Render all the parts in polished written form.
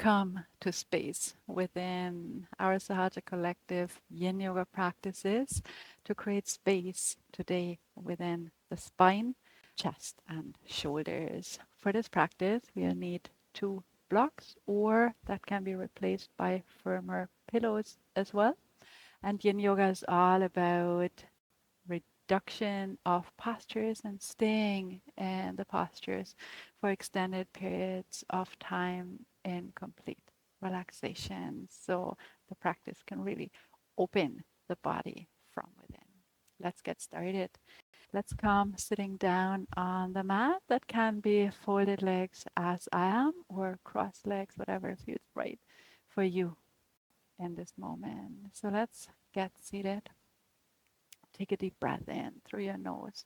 Welcome to space within our Sahaja Collective Yin Yoga practices to create space today within the spine, chest, and shoulders. For this practice, we'll need 2 blocks, or that can be replaced by firmer pillows as well. And Yin Yoga is all about reduction of postures and staying in the postures for extended periods of time in complete relaxation. So the practice can really open the body from within. Let's get started. Let's come sitting down on the mat. That can be folded legs as I am, or crossed legs, whatever feels right for you in this moment. So let's get seated. Take a deep breath in through your nose.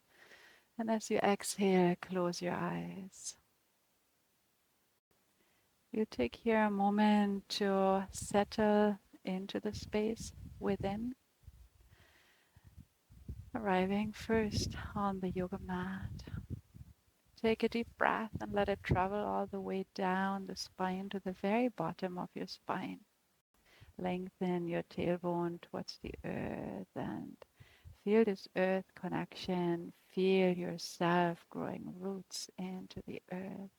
And as you exhale, close your eyes. You take here a moment to settle into the space within, arriving first on the yoga mat. Take a deep breath and let it travel all the way down the spine to the very bottom of your spine. Lengthen your tailbone towards the earth and feel this earth connection. Feel yourself growing roots into the earth.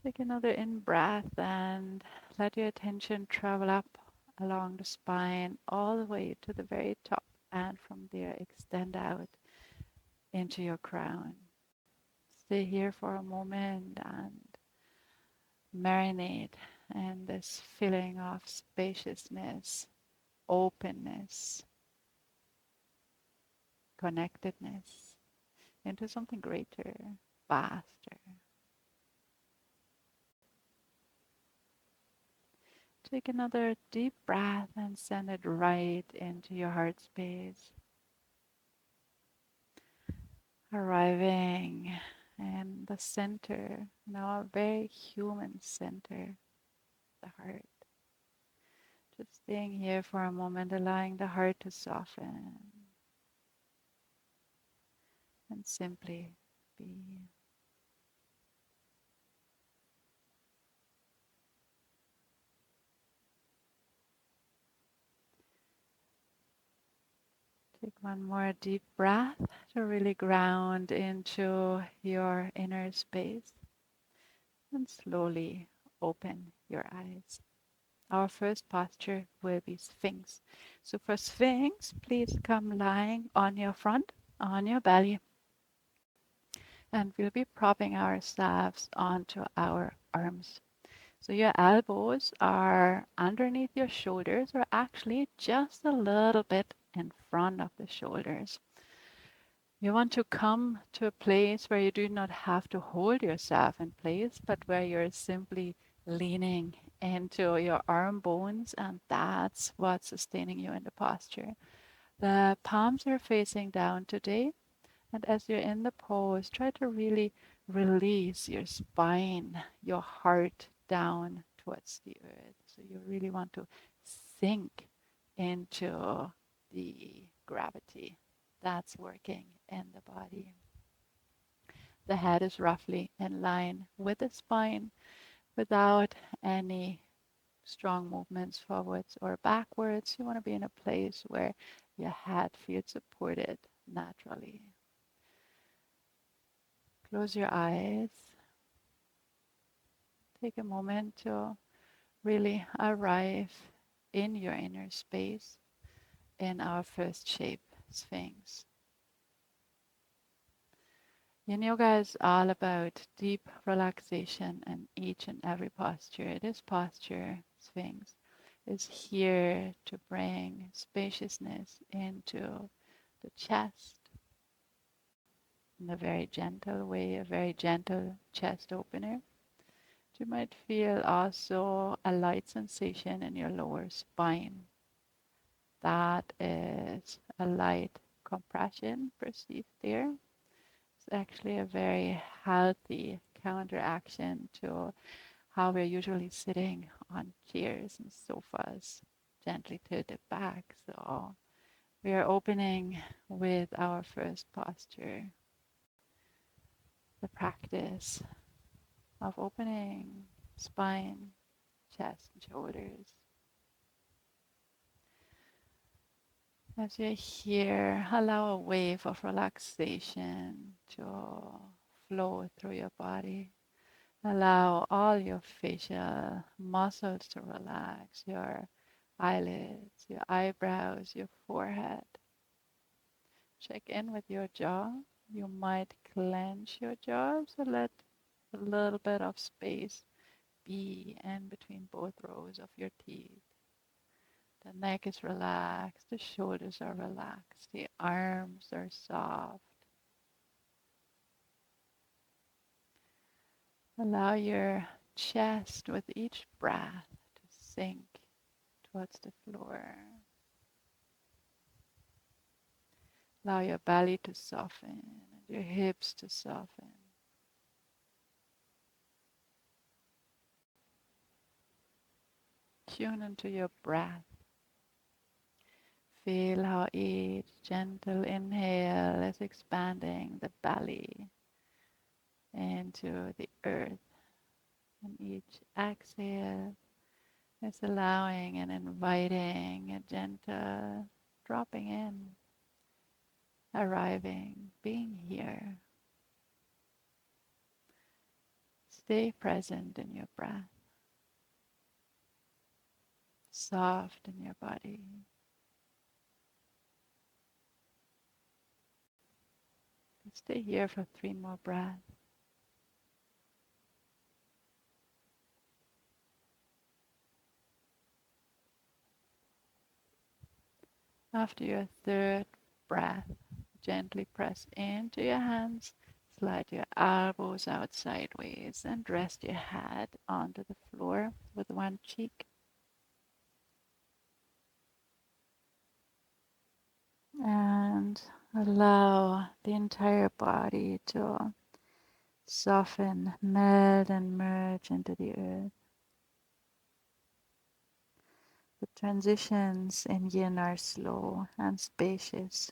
Take another in breath and let your attention travel up along the spine all the way to the very top, and from there extend out into your crown. Stay here for a moment and marinate in this feeling of spaciousness, openness, connectedness into something greater, vaster. Take another deep breath and send it right into your heart space. Arriving in the center, now a very human center, the heart. Just staying here for a moment, allowing the heart to soften and simply be. Take one more deep breath to really ground into your inner space and slowly open your eyes. Our first posture will be Sphinx. So for Sphinx, please come lying on your front, on your belly, and we'll be propping ourselves onto our arms. So your elbows are underneath your shoulders, or actually just a little bit in front of the shoulders. You want to come to a place where you do not have to hold yourself in place, but where you're simply leaning into your arm bones, and that's what's sustaining you in the posture. The palms are facing down today, and as you're in the pose, try to really release your spine, your heart down towards the earth. So you really want to sink into the gravity that's working in the body. The head is roughly in line with the spine without any strong movements forwards or backwards. You want to be in a place where your head feels supported naturally. Close your eyes. Take a moment to really arrive in your inner space in our first shape, Sphinx. Yin Yoga is all about deep relaxation in each and every posture. This posture, Sphinx, is here to bring spaciousness into the chest in a very gentle way, a very gentle chest opener. You might feel also a light sensation in your lower spine. That is a light compression perceived there. It's actually a very healthy counteraction to how we're usually sitting on chairs and sofas, gently tilted back. So we are opening with our first posture. the practice of opening spine, chest, and shoulders. As you're here, allow a wave of relaxation to flow through your body. Allow all your facial muscles to relax, your eyelids, your eyebrows, your forehead. Check in with your jaw. You might clench your jaw, so let a little bit of space be in between both rows of your teeth. The neck is relaxed, the shoulders are relaxed, the arms are soft. Allow your chest with each breath to sink towards the floor. Allow your belly to soften and your hips to soften. Tune into your breath. Feel how each gentle inhale is expanding the belly into the earth, and each exhale is allowing and inviting a gentle dropping in, arriving, being here. Stay present in your breath, soft in your body. Stay here for 3 more breaths. After your third breath, gently press into your hands, slide your elbows out sideways, and rest your head onto the floor with one cheek. And allow the entire body to soften, melt, and merge into the earth. The transitions in Yin are slow and spacious.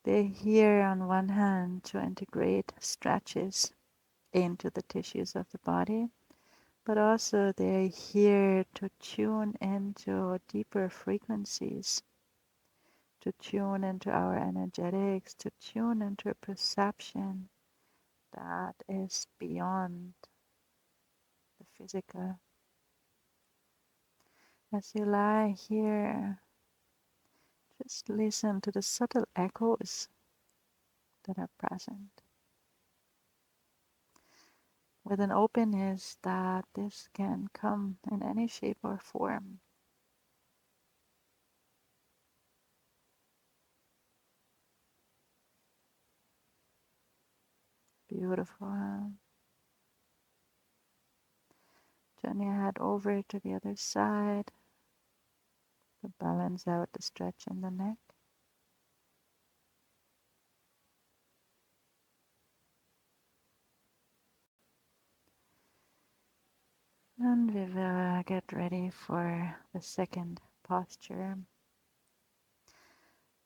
They're here on one hand to integrate stretches into the tissues of the body, but also they're here to tune into deeper frequencies, to tune into our energetics, to tune into a perception that is beyond the physical. As you lie here, just listen to the subtle echoes that are present, with an openness that this can come in any shape or form. Beautiful. Turn your head over to the other side to balance out the stretch in the neck. And we will get ready for the second posture.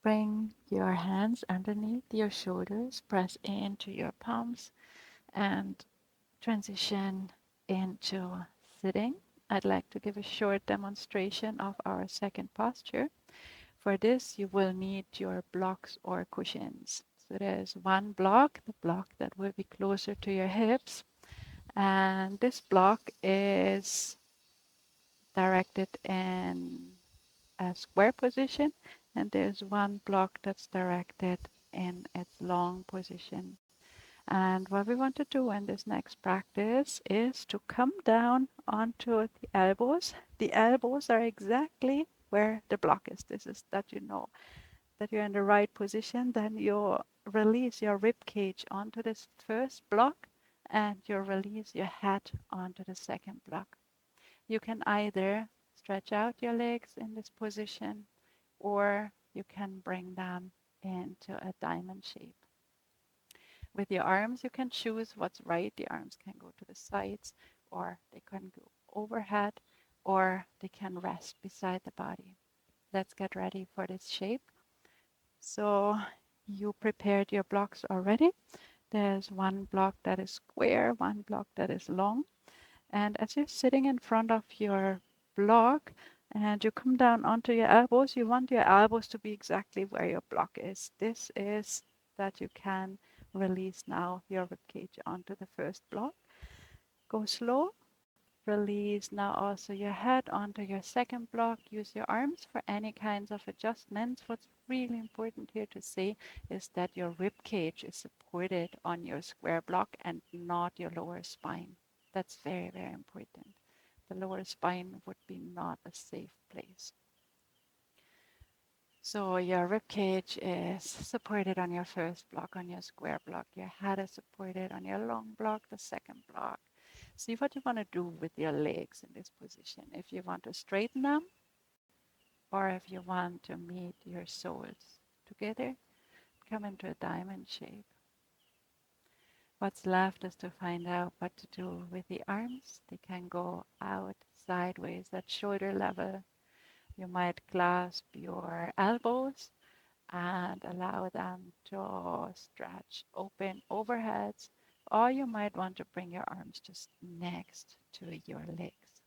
Bring your hands underneath your shoulders, press into your palms, and transition into sitting. I'd like to give a short demonstration of our second posture. For this, you will need your blocks or cushions. So there's one block, the block that will be closer to your hips, and this block is directed in a square position, and there's one block that's directed in its long position. And what we want to do in this next practice is to come down onto the elbows. The elbows are exactly where the block is. This is that you know that you're in the right position. Then you release your rib cage onto this first block, and you release your head onto the second block. You can either stretch out your legs in this position, or you can bring them into a diamond shape. With your arms, you can choose what's right. The arms can go to the sides, or they can go overhead, or they can rest beside the body. Let's get ready for this shape. So you prepared your blocks already. There's one block that is square, one block that is long. And as you're sitting in front of your block and you come down onto your elbows, you want your elbows to be exactly where your block is. This is that you can release now your ribcage onto the first block. Go slow. Release now also your head onto your second block. Use your arms for any kinds of adjustments. What's really important here to say is that your rib cage is supported on your square block and not your lower spine. That's very, very important. The lower spine would be not a safe place. So your rib cage is supported on your first block, on your square block. Your head is supported on your long block, the second block. See what you want to do with your legs in this position. If you want to straighten them or if you want to meet your soles together, come into a diamond shape. What's left is to find out what to do with the arms. They can go out sideways at shoulder level. You might clasp your elbows and allow them to stretch open overheads, or you might want to bring your arms just next to your legs.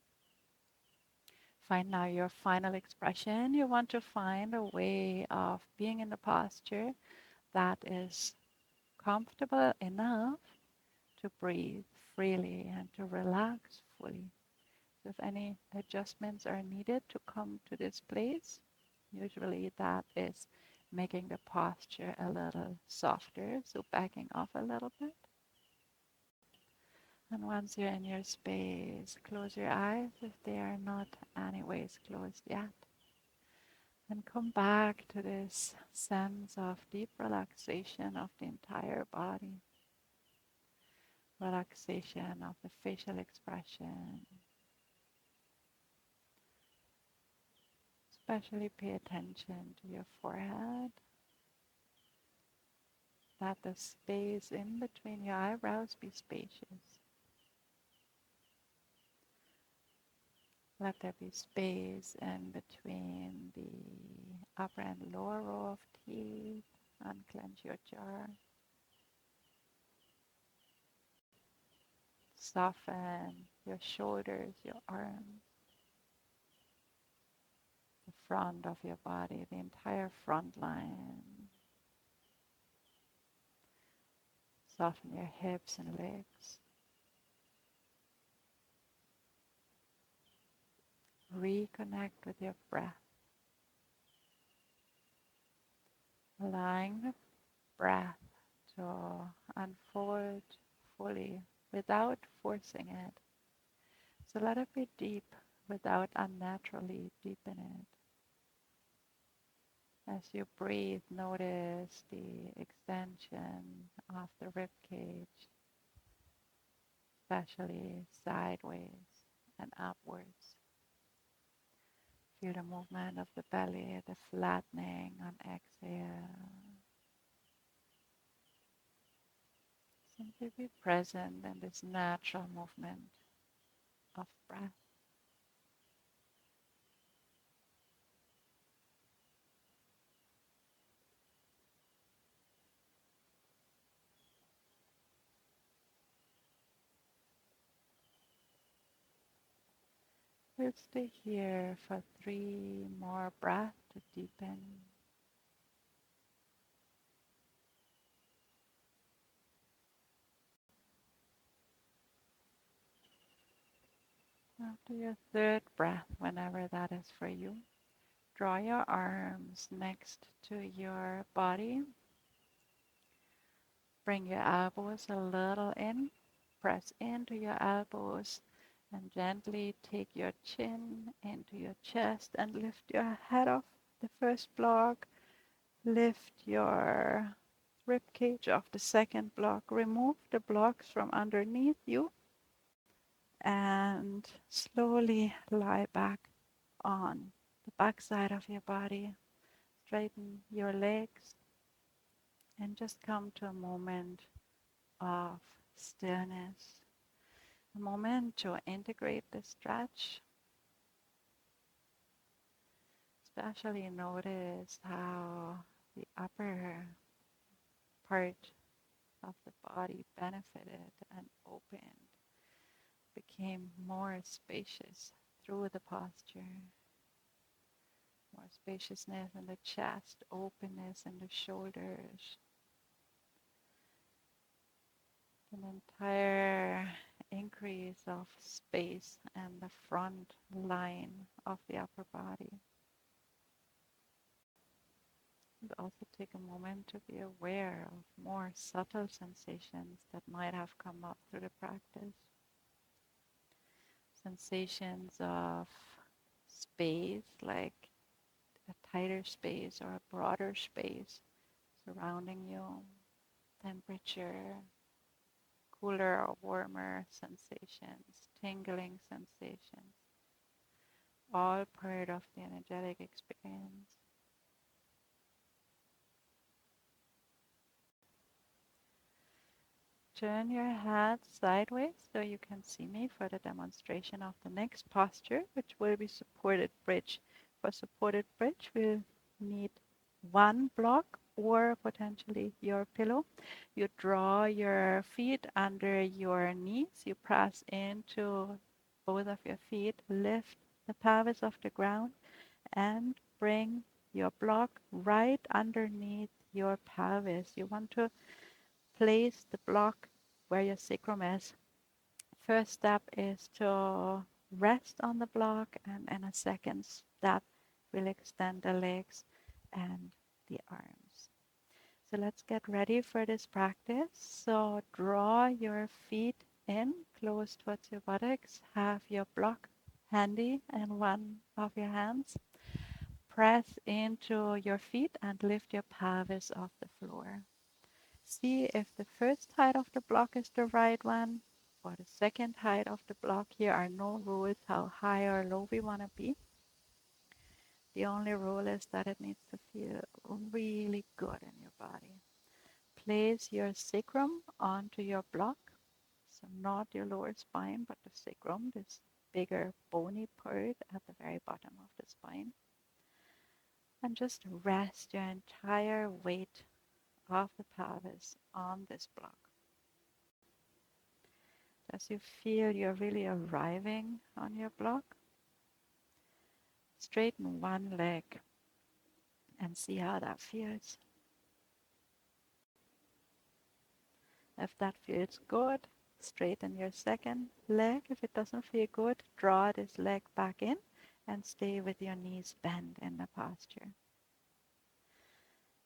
Find now your final expression. You want to find a way of being in a posture that is comfortable enough to breathe freely and to relax fully. So if any adjustments are needed to come to this place, usually that is making the posture a little softer, so backing off a little bit. And once you're in your space, close your eyes if they are not anyways closed yet. And come back to this sense of deep relaxation of the entire body, relaxation of the facial expression. Especially pay attention to your forehead, that the space in between your eyebrows be spacious. Let there be space in between the upper and lower row of teeth. Unclench your jaw. Soften your shoulders, your arms, the front of your body, the entire front line. Soften your hips and legs. Reconnect with your breath. Allowing the breath to unfold fully without forcing it. So let it be deep without unnaturally deepen it. As you breathe, notice the extension of the rib cage, especially sideways and upwards. Feel the movement of the belly, the flattening on exhale. Simply be present in this natural movement of breath. We'll stay here for 3 more breaths to deepen. After your third breath, whenever that is for you, draw your arms next to your body. Bring your elbows a little in. Press into your elbows and gently take your chin into your chest and lift your head off the first block. Lift your rib cage off the second block. Remove the blocks from underneath you and slowly lie back on the back side of your body. Straighten your legs and just come to a moment of stillness. A moment to integrate the stretch. Especially notice how the upper part of the body benefited and opened, became more spacious through the posture, more spaciousness in the chest, openness in the shoulders, an entire increase of space and the front line of the upper body. And also take a moment to be aware of more subtle sensations that might have come up through the practice. Sensations of space, like a tighter space or a broader space surrounding you, temperature, cooler or warmer sensations, tingling sensations, all part of the energetic experience. Turn your head sideways so you can see me for the demonstration of the next posture, which will be supported bridge. For supported bridge, we'll need one block or potentially your pillow. You draw your feet under your knees. You press into both of your feet, lift the pelvis off the ground, and bring your block right underneath your pelvis. You want to place the block where your sacrum is. First step is to rest on the block, and in a second step, we'll extend the legs and the arms. So let's get ready for this practice. So draw your feet in close towards your buttocks. Have your block handy in one of your hands. Press into your feet and lift your pelvis off the floor. See if the first height of the block is the right one or the second height of the block. Here are no rules how high or low we want to be. The only rule is that it needs to feel really good in your body. Place your sacrum onto your block. So not your lower spine, but the sacrum, this bigger bony part at the very bottom of the spine. And just rest your entire weight of the pelvis on this block. As you feel you're really arriving on your block, straighten one leg and see how that feels. If that feels good, straighten your second leg. If it doesn't feel good, draw this leg back in and stay with your knees bent in the posture.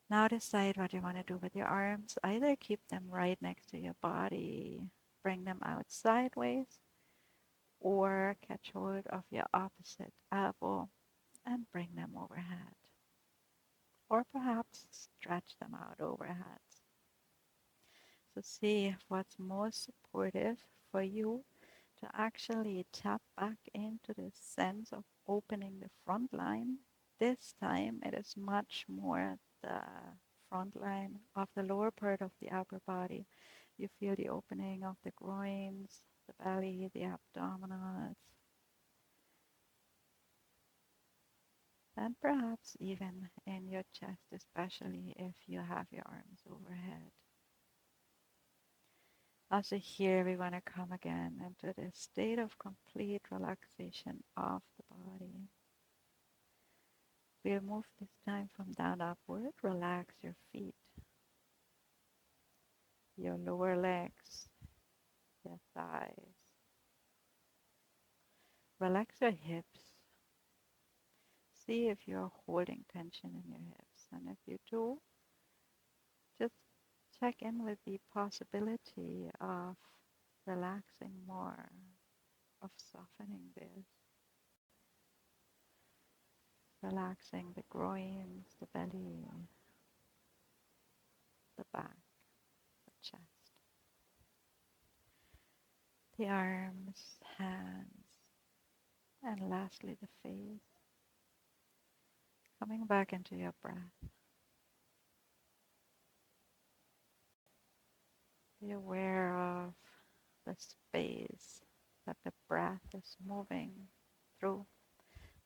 Now decide what you want to do with your arms. Either keep them right next to your body, bring them out sideways, or catch hold of your opposite elbow and bring them overhead. Or perhaps stretch them out overhead. So see what's most supportive for you to actually tap back into the sense of opening the front line. This time it is much more the front line of the lower part of the upper body. You feel the opening of the groins, the belly, the abdominals, and perhaps even in your chest, especially if you have your arms overhead. Also here we want to come again into this state of complete relaxation of the body. We'll move this time from down upward. Relax your feet, your lower legs, your thighs. Relax your hips. See if you're holding tension in your hips. And if you do, just check in with the possibility of relaxing more, of softening this. Relaxing the groins, the belly, the back, the chest, the arms, hands, and lastly the face. Coming back into your breath. Be aware of the space that the breath is moving through,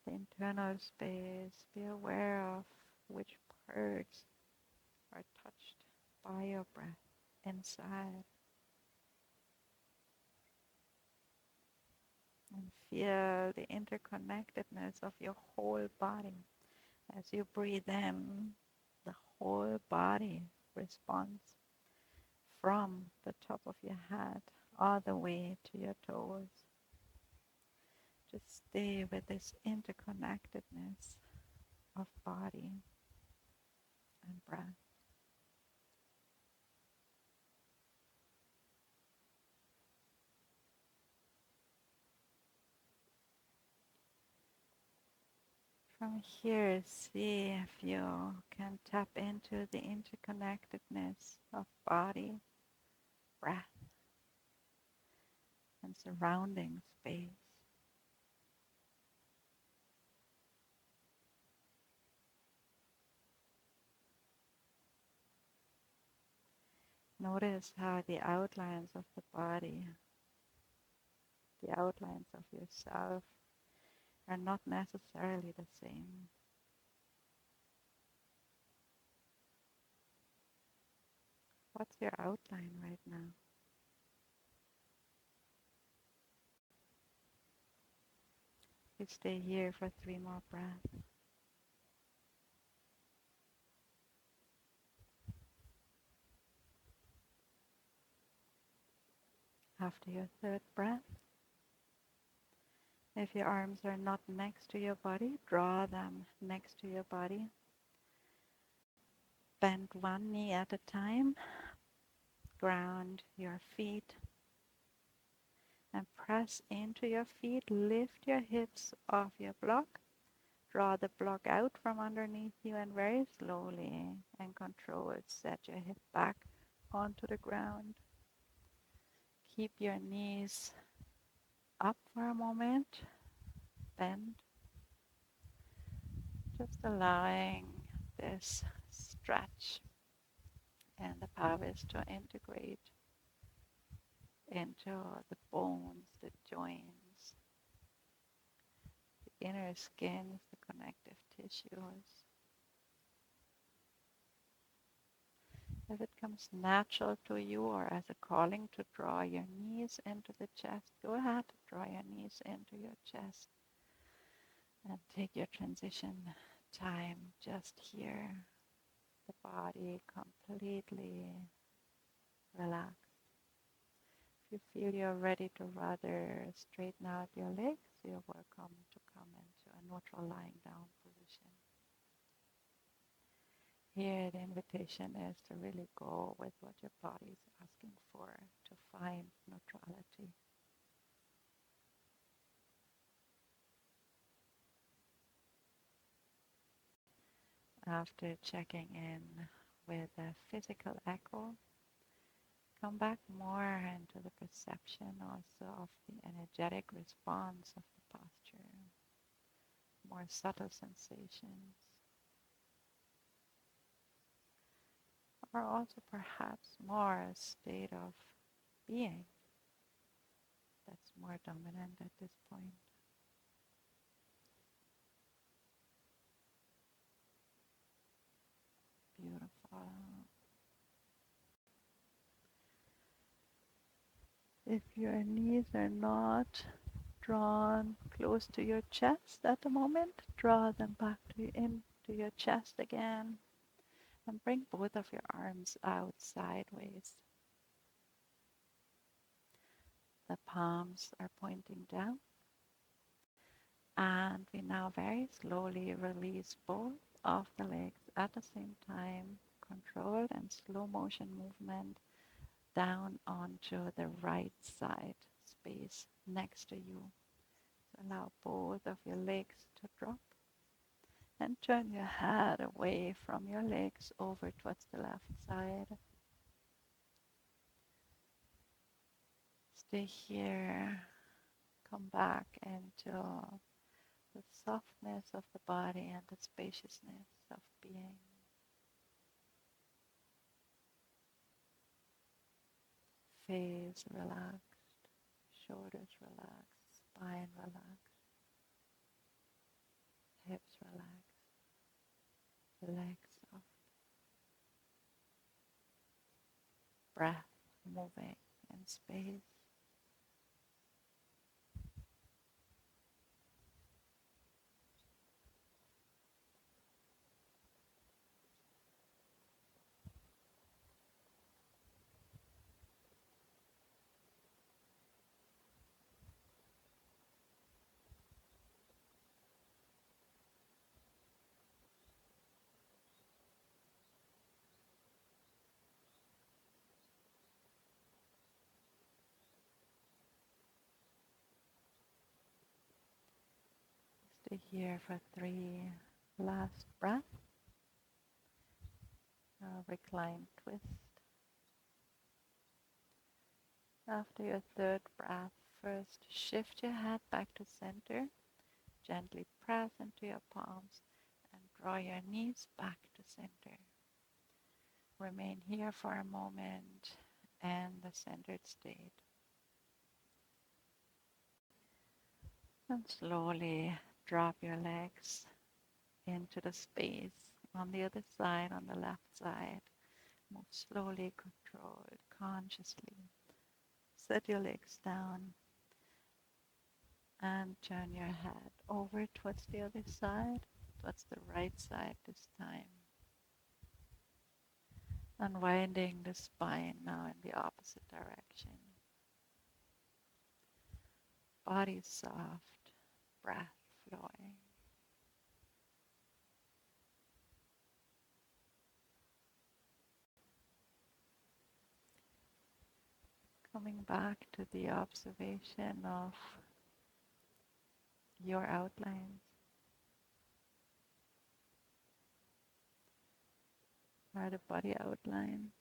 the internal space. Be aware of which parts are touched by your breath inside and feel the interconnectedness of your whole body. As you breathe in, the whole body responds from the top of your head all the way to your toes. Just stay with this interconnectedness of body and breath. From here, see if you can tap into the interconnectedness of body, breath, and surrounding space. Notice how the outlines of the body, the outlines of yourself, are not necessarily the same. What's your outline right now? You stay here for 3 more breaths. After your 3rd breath, if your arms are not next to your body, draw them next to your body. Bend one knee at a time. Ground your feet and press into your feet. Lift your hips off your block. Draw the block out from underneath you and very slowly and controlled set your hip back onto the ground. Keep your knees up for a moment. Bend. Just allowing this stretch and the pelvis to integrate into the bones, the joints, the inner skins, the connective tissues. If it comes natural to you or as a calling to draw your knees into the chest, go ahead, draw your knees into your chest and take your transition time just here. The body completely relaxed. If you feel you're ready to rather straighten out your legs, you're welcome to come into a neutral lying down position. Here the invitation is to really go with what your body is asking for, to find neutrality. After checking in with a physical echo, come back more into the perception also of the energetic response of the posture, more subtle sensations, or also perhaps more a state of being that's more dominant at this point. Beautiful. If your knees are not drawn close to your chest at the moment, draw them back into your chest again and bring both of your arms out sideways. The palms are pointing down, and we now very slowly release both of the legs at the same time, controlled and slow motion movement down onto the right side space next to you. So allow both of your legs to drop and turn your head away from your legs over towards the left side. Stay here. Come back into the softness of the body and the spaciousness of being. Face relaxed, shoulders relaxed, spine relaxed, hips relaxed, legs soft. breath moving in space. Stay here for 3 last breaths. Recline twist. After your third breath, first shift your head back to center. Gently press into your palms and draw your knees back to center. Remain here for a moment and the centered state. And slowly drop your legs into the space on the other side, on the left side. Move slowly, controlled, consciously. Set your legs down and turn your head over towards the other side, towards the right side this time. Unwinding the spine now in the opposite direction. Body soft, breath flowing. Coming back to the observation of your outlines. Are the body outlines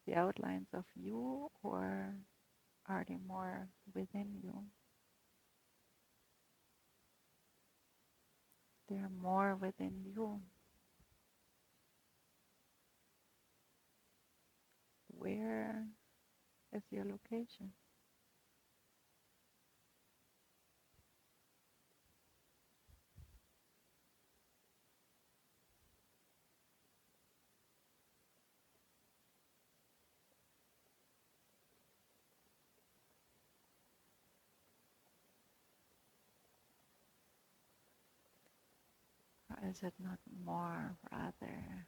the outlines of you, or are they more within you? They're more within you. Where is your location? Or is it not more, rather,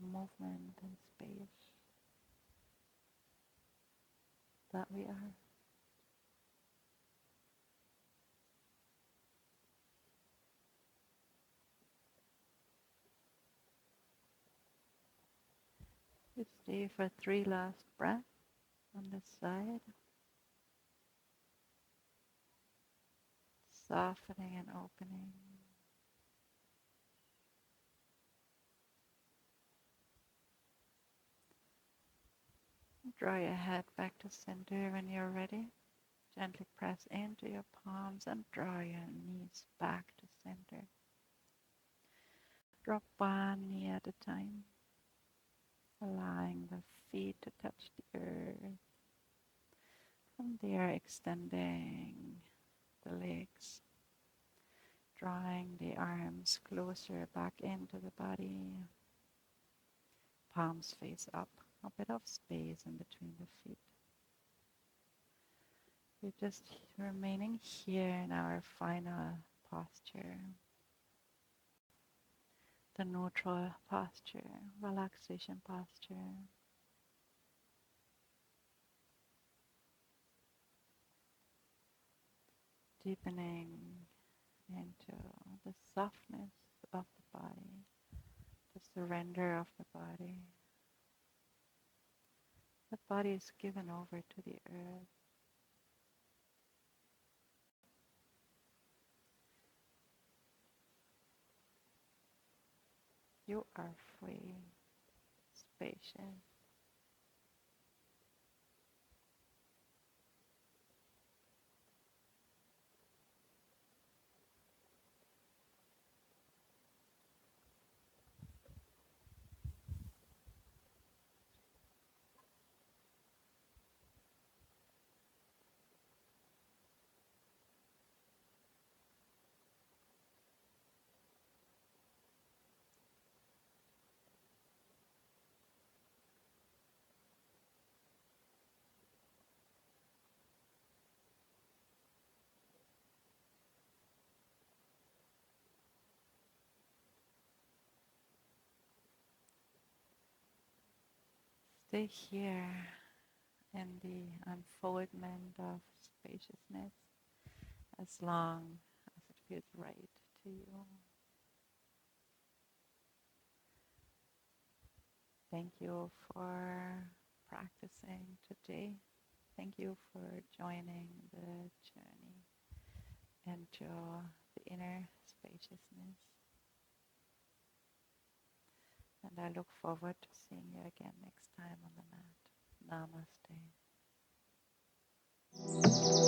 movement and space that we are? You stay for 3 last breaths on this side, softening and opening. Draw your head back to center when you're ready. Gently press into your palms and draw your knees back to center. Drop one knee at a time, allowing the feet to touch the earth. From there, extending the legs, drawing the arms closer back into the body. Palms face up, a bit of space in between the feet. We're just remaining here in our final posture, the neutral posture, relaxation posture. Deepening into the softness of the body, the surrender of the body. The body is given over to the earth. You are free, spacious. Stay here in the unfoldment of spaciousness as long as it feels right to you. Thank you for practicing today. Thank you for joining the journey into the inner spaciousness. And I look forward to seeing you again next time on the mat. Namaste.